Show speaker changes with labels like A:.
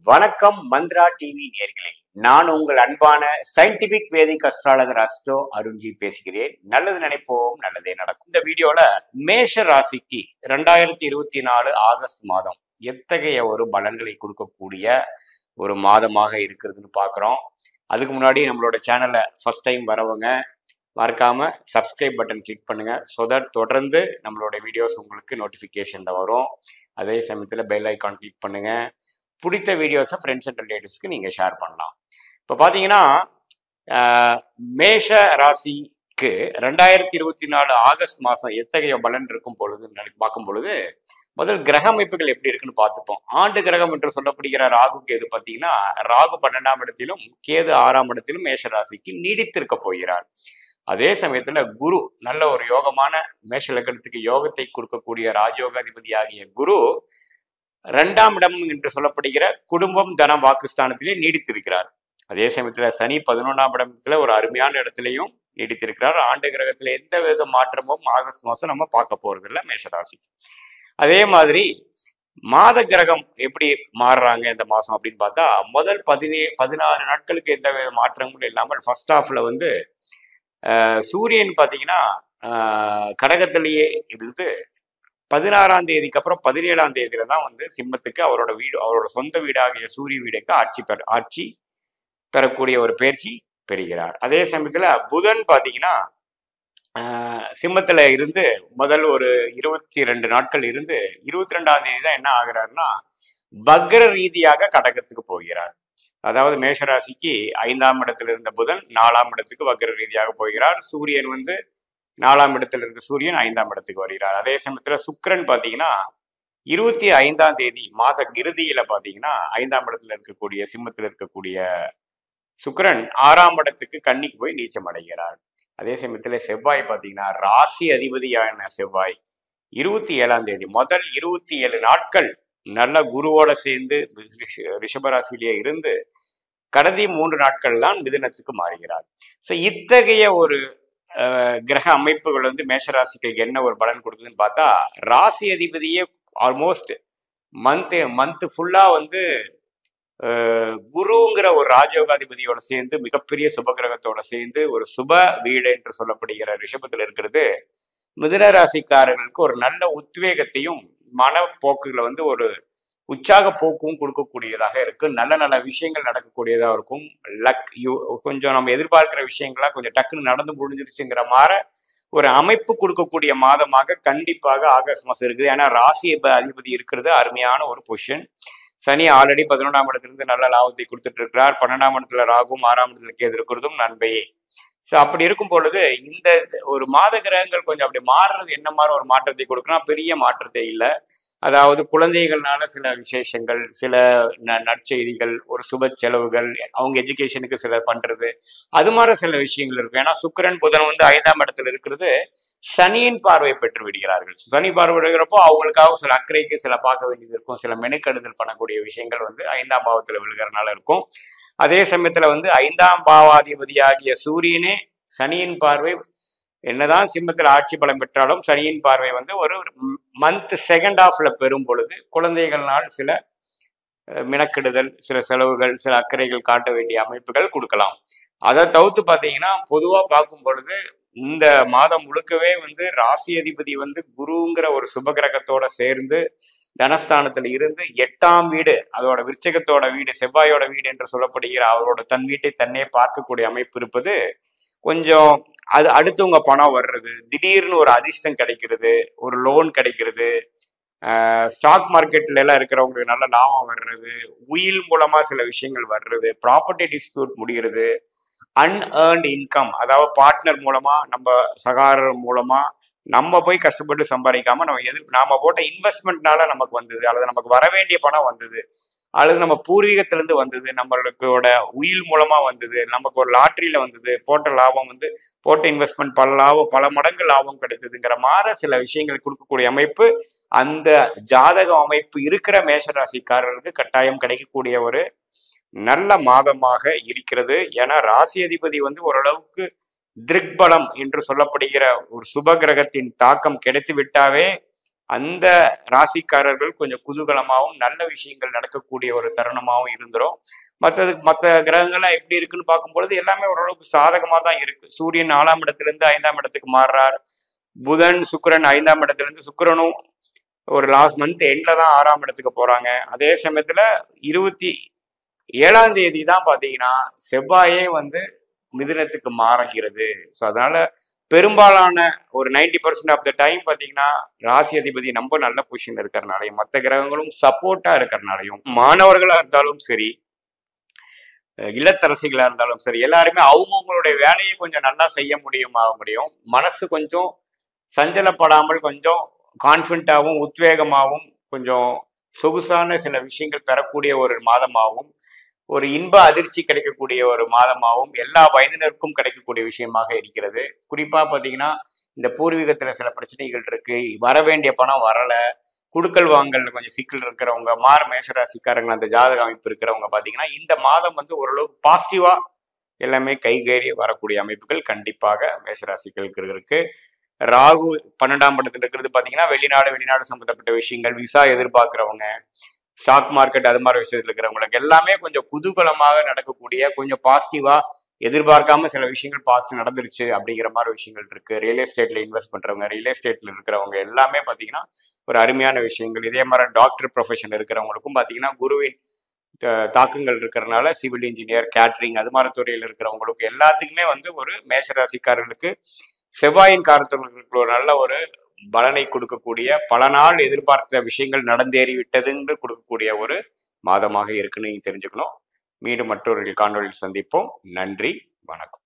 A: வணக்கம் மந்த்ரா டிவி நேர்களே. நான் உங்கள் அன்பான சயின்டிபிக் வேதிக் அஸ்ட்ராலஜர் அஸ்ட்ரோ அருண்ஜி பேசுகிறேன். நல்லது நினைப்போம், நல்லதே நடக்கும். இந்த வீடியோல மேஷ ராசிக்கு 2024 ஆகஸ்ட் மாதம் எத்தகைய ஒரு பலன்களை கொடுக்கக்கூடிய ஒரு மாதமாக இருக்கிறதுன்னு பார்க்குறோம். அதுக்கு முன்னாடி நம்மளோட சேனலை ஃபர்ஸ்ட் டைம் வரவங்க மறக்காம சப்ஸ்கிரைப் பட்டன் கிளிக் பண்ணுங்க. ஸோ தட் தொடர்ந்து நம்மளோட வீடியோஸ் உங்களுக்கு நோட்டிஃபிகேஷன்ல வரும். அதே சமயத்தில் பெல் ஐக்கான் கிளிக் பண்ணுங்க. பிடித்த வீடியோஸை ஃப்ரெண்ட்ஸ் அண்ட் ரிலேட்டிவ்ஸ்க்கு நீங்கள் ஷேர் பண்ணலாம். இப்போ பார்த்தீங்கன்னா மேஷ ராசிக்கு 2024 ஆகஸ்ட் மாதம் எத்தகைய பலன் இருக்கும் பொழுது பார்க்கும் பொழுது முதல் கிரக அமைப்புகள் எப்படி இருக்குன்னு பார்த்துப்போம். ஆண்டு கிரகம் என்று சொல்லப்படுகிற ராகு கேது பார்த்தீங்கன்னா ராகு 12ஆம் இடத்திலும் கேது 6ஆம் இடத்திலும் மேஷ ராசிக்கு நீடித்திருக்க போகிறார். அதே சமயத்துல குரு நல்ல ஒரு யோகமான மேஷ லக்னத்துக்கு யோகத்தை கொடுக்கக்கூடிய ராஜயோகாதிபதி ஆகிய குரு 2ஆம் இடம் என்று சொல்லப்படுகிற குடும்பம் தன வாக்குஸ்தானத்திலே நீடித்திருக்கிறார். அதே சமயத்துல சனி 11ஆம் இடத்துல ஒரு அருமையான இடத்திலையும் நீடித்திருக்கிறார். ஆண்டு கிரகத்துல எந்த வித மாற்றமும் ஆகஸ்ட் மாதம் நம்ம பார்க்க போறது இல்லை மேஷராசி. அதே மாதிரி மாத கிரகம் எப்படி மாறுறாங்க இந்த மாசம் அப்படின்னு பார்த்தா முதல் 16 நாட்களுக்கு எந்த வித மாற்றங்களும் இல்லாமல் ஃபர்ஸ்ட் ஹாஃப்ல வந்து சூரியன் பார்த்தீங்கன்னா கடகத்திலேயே இருந்து 16ஆம் தேதிக்கு அப்புறம் 17ஆம் தேதியில தான் வந்து சிம்மத்துக்கு அவரோட சொந்த வீடாகிய சூரிய வீடுக்கு ஆட்சி பெறக்கூடிய ஒரு பயிற்சி பெறுகிறார். அதே சமயத்துல புதன் பார்த்தீங்கன்னா சிம்மத்துல இருந்து முதல் ஒரு 22 நாட்கள் இருந்து 22ஆம் தேதி தான் என்ன ஆகிறாருன்னா வக்ர ரீதியாக கடகத்துக்கு போகிறார். அதாவது மேஷராசிக்கு 5ஆம் இடத்துல இருந்த புதன் 4ஆம் இடத்துக்கு வக்ர ரீதியாக போகிறார். சூரியன் வந்து 4ஆம் இடத்துல இருந்த சூரியன் 5ஆம் இடத்துக்கு வருகிறார். அதே சமயத்துல சுக்கிரன் பாத்தீங்கன்னா 25ஆம் தேதி மாச இறுதியில பாத்தீங்கன்னா 5ஆம் இடத்துல இருக்கக்கூடிய சிம்மத்துல இருக்கக்கூடிய சுக்கிரன் 6ஆம் இடத்துக்கு கன்னிக்கு போய் நீச்சம் அடைகிறார். அதே சமயத்துல செவ்வாய் பாத்தீங்கன்னா ராசி அதிபதியான செவ்வாய் 27ஆம் தேதி முதல் 27 நாட்கள் நல்ல குருவோட சேர்ந்து ரிஷபராசிலேயே இருந்து கடைசி 3 நாட்கள் தான் மிதுனத்துக்கு மாறுகிறார். ஸோ இத்தகைய ஒரு கிரக அமைப்புகள் வந்து மேஷராசிக்கு என்ன ஒரு பலன் கொடுக்குதுன்னு பார்த்தா ராசி அதிபதியே ஆல்மோஸ்ட் மந்த் ஃபுல்லா வந்து குருங்கிற ஒரு ராஜயோகாதிபதியோட சேர்ந்து மிகப்பெரிய சுபகிரகத்தோட சேர்ந்து ஒரு சுப வீடு என்று சொல்லப்படுகிற ரிஷபத்தில் இருக்கிறது மிதுன ராசிக்காரர்களுக்கு ஒரு நல்ல உத்வேகத்தையும் மனப்போக்குகளை வந்து ஒரு உற்சாக போக்கும் கொடுக்கக்கூடியதாக இருக்கு. நல்ல நல்ல விஷயங்கள் நடக்கக்கூடியதாக இருக்கும். கொஞ்சம் நம்ம எதிர்பார்க்கிற விஷயங்கள்லாம் கொஞ்சம் டக்குன்னு நடந்து முடிஞ்சிருச்சுங்கிற மாதிரி ஒரு அமைப்பு கொடுக்கக்கூடிய மாதமாக கண்டிப்பாக ஆகஸ்ட் மாசம் இருக்குது. ஏன்னா ராசி அதிபதி இருக்கிறது அருமையான ஒரு பொசிஷன். சனி ஆல்ரெடி 11ஆம் இடத்திலிருந்து நல்ல லாபத்தை கொடுத்துட்டு இருக்கிறார். 12ஆம் இடத்துல ராகும் 6ஆம் இடத்துல கேது இருக்கிறதும் நன்மையே. ஸோ அப்படி இருக்கும் பொழுது இந்த ஒரு மாத கிரகங்கள் கொஞ்சம் அப்படி மாறுறது என்ன மாதிரி ஒரு மாற்றத்தை கொடுக்கணும், பெரிய மாற்றத்தை இல்லை. அதாவது குழந்தைகள்னால சில விசேஷங்கள், சில நற்செய்திகள், ஒரு சுப செலவுகள், அவங்க எஜுகேஷனுக்கு சில பண்றது, அது மாதிரி சில விஷயங்கள் இருக்கு. ஏன்னா சுக்கிரன் புதன் வந்து 5ஆம் இடத்துல இருக்கிறது சனியின் பார்வை பெற்று விடுகிறார்கள். சனி பார்வை விடுகிறப்போ அவங்களுக்காக சில அக்கறைக்கு சில பார்க்க வேண்டியது இருக்கும். சில மெனுக்கெடுதல் பண்ணக்கூடிய விஷயங்கள் வந்து 5ஆம் பாவத்துல விழுகிறனால இருக்கும். அதே சமயத்துல வந்து 5ஆம் பாவாதிபதியாகிய சூரியனே சனியின் பார்வை என்னதான் சிம்மத்தில் ஆட்சி பலம் பெற்றாலும் சனியின் பார்வை வந்து ஒரு மந்த் செகண்ட் ஹாஃப்ல பெறும் பொழுது குழந்தைகள்னால் சில மினக்கெடுதல், சில செலவுகள், சில அக்கறைகள் காட்ட வேண்டிய அமைப்புகள் கொடுக்கலாம். அதை தவிர்த்து பார்த்தீங்கன்னா பொதுவாக பார்க்கும் பொழுது இந்த மாதம் முழுக்கவே வந்து ராசி அதிபதி வந்து குருங்கிற ஒரு சுபகிரகத்தோட சேர்ந்து தனஸ்தானத்துல இருந்து 8ஆம் வீடு, அதோட விருச்சகத்தோட வீடு, செவ்வாயோட வீடு என்று சொல்லப்படுகிற அவரோட தன் வீட்டை தன்னே பார்க்கக்கூடிய அமைப்பு இருப்பது கொஞ்சம் அது அடுத்தவங்க பணம் வர்றது, திடீர்னு ஒரு அதிர்ஷ்டம் கிடைக்கிறது, ஒரு லோன் கிடைக்கிறது, ஸ்டாக் மார்க்கெட்ல எல்லாம் இருக்கிறவங்களுக்கு நல்ல லாபம் வர்றது, உயில் மூலமா சில விஷயங்கள் வர்றது, ப்ராப்பர்ட்டி டிஸ்பியூட் முடிகிறது, அன்ஏர்ன்ட் இன்கம் அதாவது பார்ட்னர் மூலமா நம்ம சகாரர் மூலமா நம்ம போய் கஷ்டப்பட்டு சம்பாதிக்காம நாம போட்ட இன்வெஸ்ட்மெண்ட்னால நமக்கு வந்தது, அல்லது நமக்கு வர வேண்டிய பணம் வந்தது, அல்லது நம்ம பூர்வீகத்திலிருந்து வந்தது, நம்மளோட உயில் மூலமா வந்தது, நமக்கு ஒரு லாட்டரியில வந்தது, போட்ட லாபம் வந்து போட்ட இன்வெஸ்ட்மெண்ட் பல மடங்கு லாபம் கிடைத்ததுங்கிற மாதிரி சில விஷயங்கள் கொடுக்கக்கூடிய அமைப்பு அந்த ஜாதக அமைப்பு இருக்கிற மேஷராசிக்காரர்களுக்கு கட்டாயம் கிடைக்கக்கூடிய ஒரு நல்ல மாதமாக இருக்கிறது. ஏன்னா ராசி அதிபதி வந்து ஓரளவுக்கு திருக்பலம் என்று சொல்லப்படுகிற ஒரு சுப கிரகத்தின் தாக்கம் கிடைத்து விட்டாவே அந்த ராசிக்காரர்கள் கொஞ்சம் குதூகலமாகவும் நல்ல விஷயங்கள் நடக்கக்கூடிய ஒரு தருணமாகவும் இருந்துரும். மற்ற கிரகங்கள்லாம் எப்படி இருக்குன்னு பார்க்கும்பொழுது எல்லாமே ஓரளவுக்கு சாதகமாக தான் இருக்கு. சூரியன் 4ஆம் இடத்திலிருந்து 5ஆம் இடத்துக்கு மாறுறார். புதன் சுக்கிரன் 5ஆம் இடத்திலிருந்து, சுக்கிரனும் ஒரு லாஸ்ட் மந்த் எண்ட்ல தான் 6ஆம் இடத்துக்கு போறாங்க. அதே சமயத்துல 27ஆம் தேதி தான் பாத்தீங்கன்னா செவ்வாயே வந்து மிதுனத்துக்கு மாறுகிறது. ஸோ அதனால பெரும்பாலான ஒரு 90% ஆஃப் த டைம் பாத்தீங்கன்னா ராசி அதிபதி ரொம்ப நல்ல பொசிஷன் இருக்கிறனாலையும் மற்ற கிரகங்களும் சப்போர்ட்டா இருக்கிறனாலையும் மாணவர்களா இருந்தாலும் சரி, இல்லத்தரசிகளா இருந்தாலும் சரி, எல்லாருமே அவங்கவுங்களுடைய வேலையை கொஞ்சம் நல்லா செய்ய முடியும். மனசு கொஞ்சம் சஞ்சலப்படாமல் கொஞ்சம் கான்ஃபிடண்டாகவும் உத்வேகமாகவும் கொஞ்சம் சொகுசான சில விஷயங்கள் பெறக்கூடிய ஒரு மாதமாகவும், ஒரு இன்ப அதிர்ச்சி கிடைக்கக்கூடிய ஒரு மாதமாகவும் எல்லா வயதினருக்கும் கிடைக்கக்கூடிய விஷயமாக இருக்கிறது. குறிப்பா பாத்தீங்கன்னா இந்த பூர்வீகத்துல சில பிரச்சனைகள் இருக்கு, வர வேண்டிய பணம் வரல, குடுக்கல் வாங்கல்ல கொஞ்சம் சிக்கல் இருக்கிறவங்க, மேஷராசிக்காரங்க அந்த ஜாதக அமைப்பு இருக்கிறவங்க பாத்தீங்கன்னா இந்த மாதம் வந்து ஓரளவுக்கு பாசிட்டிவா எல்லாமே கைகேறி வரக்கூடிய அமைப்புகள் கண்டிப்பாக மேஷராசிகளுக்கு இருக்கு. ராகு 12ஆம் இடத்துல இருக்கிறது பாத்தீங்கன்னா வெளிநாடு சம்பந்தப்பட்ட விஷயங்கள், விசா எதிர்பார்க்கிறவங்க, ஸ்டாக் மார்க்கெட் அது மாதிரி விஷயத்துல இருக்கிறவங்களுக்கு எல்லாமே கொஞ்சம் குதூகலமாக நடக்கக்கூடிய, கொஞ்சம் பாசிட்டிவா எதிர்பார்க்காம சில விஷயங்கள் பாசிட்டிவ் நடந்துருச்சு அப்படிங்கிற மாதிரி விஷயங்கள் இருக்கு. ரியல் எஸ்டேட்ல இன்வெஸ்ட் பண்றவங்க, ரியல் எஸ்டேட்ல இருக்கிறவங்க எல்லாமே பாத்தீங்கன்னா ஒரு அருமையான விஷயங்கள். இதே மாதிரி டாக்டர் ப்ரொஃபஷன் இருக்கிறவங்களுக்கும் பாத்தீங்கன்னா குருவின் தாக்கங்கள் இருக்கிறதுனால சிவில் இன்ஜினியர், கேட்டரிங் அது மாதிரி துறையில் இருக்கிறவங்களுக்கு எல்லாத்துக்குமே வந்து ஒரு மேஷராசிக்காரர்களுக்கு செவ்வாயின் காரத்தவர்களுக்கு ஒரு நல்ல ஒரு பலனை கொடுக்கக்கூடிய, பல நாள் எதிர்பார்த்த விஷயங்கள் நடந்தேறி விட்டதுன்னு கொடுக்கக்கூடிய ஒரு மாதமாக இருக்குன்னு நீங்க தெரிஞ்சுக்கணும். மீண்டும் மற்றொரு காணொலியில் சந்திப்போம். நன்றி, வணக்கம்.